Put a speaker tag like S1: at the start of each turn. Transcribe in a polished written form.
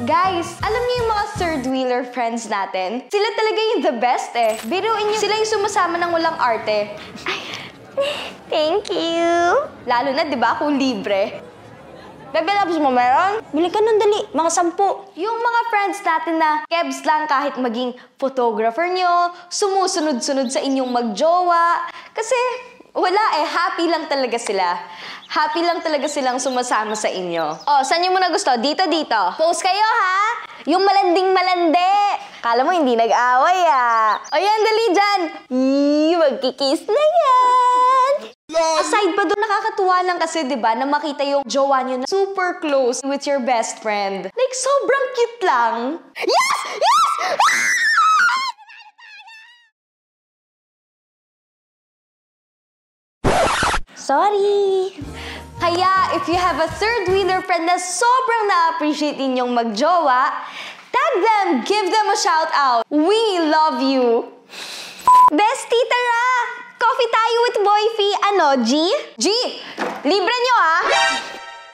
S1: Guys, alam niyo yung mga third-wheeler friends natin? Sila talaga yung the best eh. Biruin niyo, sila yung sumasama ng walang arte.
S2: Ay, thank you.
S1: Lalo na, di ba, kung libre. Bebe Labs mo meron?
S2: Bili ka nun, dali. Mga 10.
S1: Yung mga friends natin na kebs lang kahit maging photographer nyo, sumusunod-sunod sa inyong magjowa. Kasi wala eh, happy lang talaga sila. Happy lang talaga silang sumasama sa inyo. Oh, saan nyo muna gusto? Dito. Post kayo, ha? Yung malanding-malande. Kala mo hindi nag-away, ah. O yan, dali dyan. Magkikiss na yan. Aside pa doon, nakakatuwa lang kasi, di ba, na makita yung jowa nyo na super close with your best friend. Like, sobrang cute lang. Yes! Yes!
S2: Sorry.
S1: Kaya, if you have a third-wheeler friend na sobrang na-appreciate ninyong magjowa, tag them, give them a shout-out. We love you.
S2: Bestie, tara! Coffee tayo with Boyfie. Ano, G?
S1: G, libre nyo, ah!